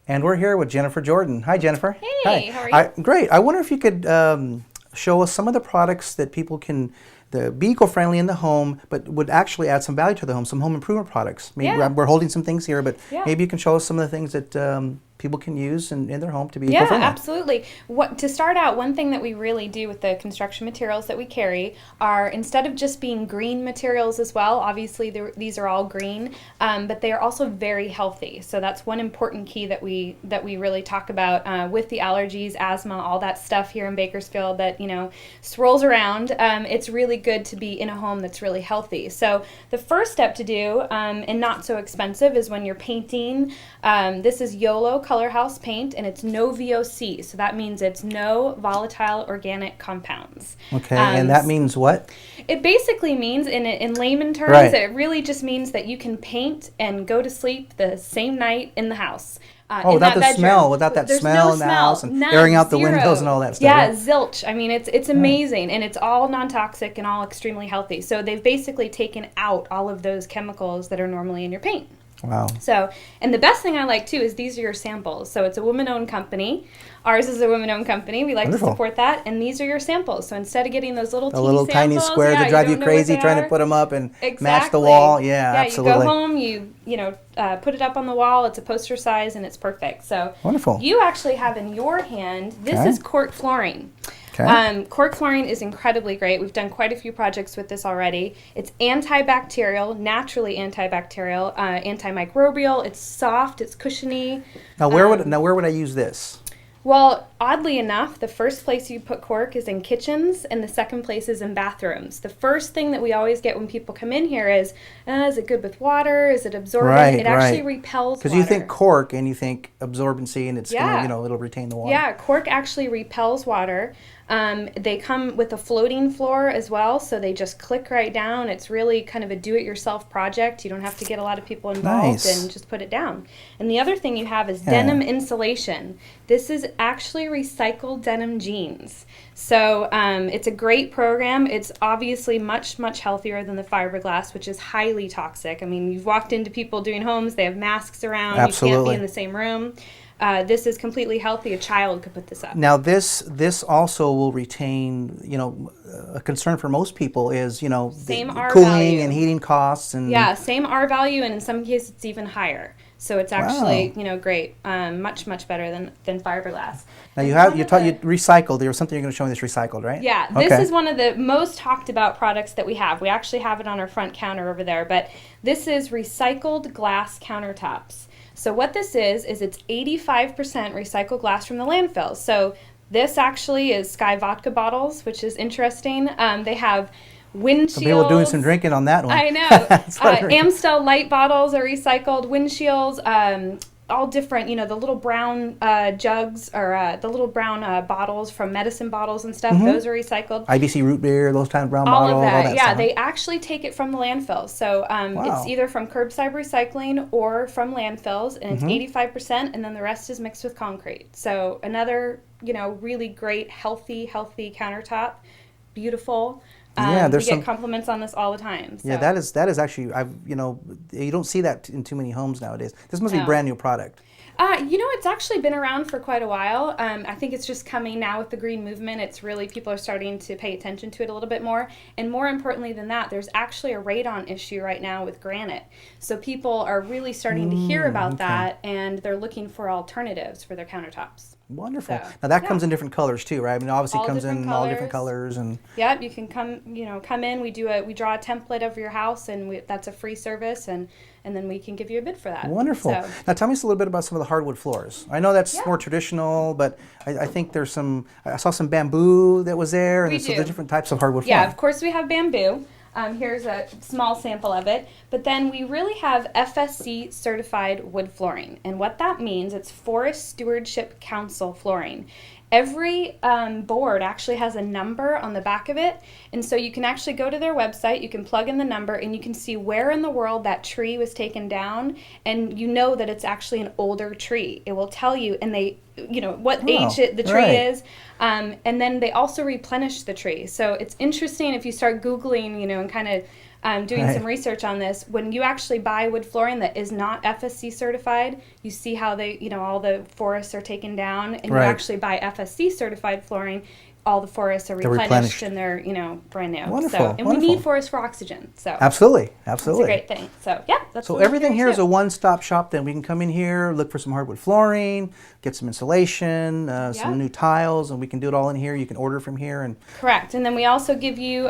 And we're here with Jennifer Jordan. Hi, Jennifer. Hey, how are you? Great. I wonder if you could show us some of the products that people can be eco-friendly in the home, but would actually add some value to the home, some home improvement products. Maybe Yeah. we're holding some things here, but Yeah. maybe you can show us some of the things that people can use in their home to be Yeah, eco-friendly. absolutely. To start out, one thing that we really do with the construction materials that we carry are instead of just being green materials as well, obviously these are all green, but they are also very healthy. So that's one important key that we really talk about with the allergies, asthma, all that stuff here in Bakersfield that swirls around. It's really good to be in a home that's really healthy. So the first step to do, and not so expensive, is when you're painting. This is YOLO Color House paint, and it's no VOC, so that means it's no volatile organic compounds. Okay, and that means what? It basically means, in layman terms, Right. it really just means that you can paint and go to sleep the same night in the house. Oh, In without that the bedroom. smell, without that There's smell no in the smell, house and none, airing out the zero. windows and all that stuff. Yeah, Right? zilch. I mean, it's amazing, and it's all non-toxic and all extremely healthy. So they've basically taken out all of those chemicals that are normally in your paint. Wow. So, and the best thing I like too is these are your samples. So it's a woman-owned company. Ours is a woman-owned company. We like Wonderful. to support that. And these are your samples. So instead of getting those little The teeny little tiny samples, squares that drive you don't know what crazy they trying to are. put them up and match the Exactly. wall. Yeah, Yeah, absolutely. you go home, put it up on the wall. It's a poster size and it's perfect. So Wonderful. you actually have in your hand, this Okay. is cork flooring. Okay. Cork flooring is incredibly great. We've done quite a few projects with this already. It's antibacterial, naturally antibacterial, antimicrobial. It's soft, it's cushiony. Now where would I use this? Well, oddly enough, the first place you put cork is in kitchens, and the second place is in bathrooms. The first thing that we always get when people come in here is it good with water? Is it absorbent? Right, It actually right. repels Because water. you think cork and you think absorbency and it's Yeah. gonna, it'll retain the water. Yeah, cork actually repels water. They come with a floating floor as well, so they just click right down. It's really kind of a do-it-yourself project. You don't have to get a lot of people involved Nice. and just put it down. And the other thing you have is Yeah. denim insulation. This is actually recycled denim jeans. So it's a great program. It's obviously much, much healthier than the fiberglass, which is highly toxic. I mean, you've walked into people doing homes, they have masks around. You can't Absolutely. be in the same room. This is completely healthy. A child could put this up. Now this also will retain, a concern for most people is, Same the R cooling value. and heating costs and Yeah, same R value, and in some cases it's even higher. So it's actually, great. Much, much better than fiberglass. Now you And you recycled. There was something you're going to show me that's recycled, right? Yeah, this Okay. is one of the most talked about products that we have. We actually have it on our front counter over there, but this is recycled glass countertops. So what this is it's 85% recycled glass from the landfills. So this actually is Sky vodka bottles, which is interesting. They have windshields. Some people doing some drinking on that one. I know. That's funny. Amstel light bottles are recycled. Windshields, all different. The little brown jugs or the little brown bottles from medicine bottles and stuff. Those are recycled. IBC root beer, those kind of brown All bottles, of that. all that Yeah, stuff. they actually take it from the landfills. So Wow. it's either from curbside recycling or from landfills, and it's 85%, and then the rest is mixed with concrete. So another, really great, healthy countertop. Beautiful. Yeah, we there's get some- compliments on this all the time. So. Yeah, that is actually you don't see that in too many homes nowadays. This must be a No. brand new product. It's actually been around for quite a while. I think it's just coming now with the green movement. It's really, people are starting to pay attention to it a little bit more. And more importantly than that, there's actually a radon issue right now with granite. So people are really starting to hear about that, and they're looking for alternatives for their countertops. Wonderful. So, Now that yeah. comes in different colors too, right? I mean, obviously All it comes different in all different colors. colors and Yep, you can come in. We draw a template of your house, and that's a free service, and then we can give you a bid for that. wonderful. So, Now tell me a little bit about some of the hardwood floors. I know that's Yeah. more traditional, but I think there's I saw some bamboo that was there, and We so do. there's different types of hardwood yeah, flooring. of course we have bamboo. Here's a small sample of it. But then we really have FSC certified wood flooring. And what that means, it's Forest Stewardship Council flooring. Every board actually has a number on the back of it. And so you can actually go to their website, you can plug in the number, and you can see where in the world that tree was taken down. And you know that it's actually an older tree. It will tell you, and what age the tree right. is. And then they also replenish the tree. So it's interesting if you start Googling, and kind of doing Right. some research on this. When you actually buy wood flooring that is not FSC certified, you see how they, all the forests are taken down, and Right. you actually buy FSC certified flooring, all the forests are They're replenished, replenished. and they're, brand new. Wonderful, So, and we wonderful. need forests for oxygen. So Absolutely, it's absolutely. a great thing. So yeah, that's So what we're everything here is a too. one-stop shop. Then we can come in here, look for some hardwood flooring, get some insulation, Yeah. some new tiles, and we can do it all in here. You can order from here, and Correct. And then we also give you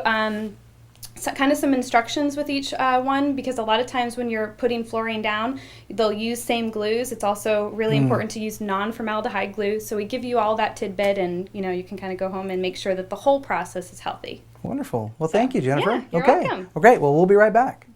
kind of some instructions with each one, because a lot of times when you're putting flooring down, they'll use same glues. It's also really important to use non-formaldehyde glue. So we give you all that tidbit, and you can kind of go home and make sure that the whole process is healthy. wonderful. Well, thank you, Jennifer. yeah, you're okay. welcome. Well, great. Well, we'll be right back.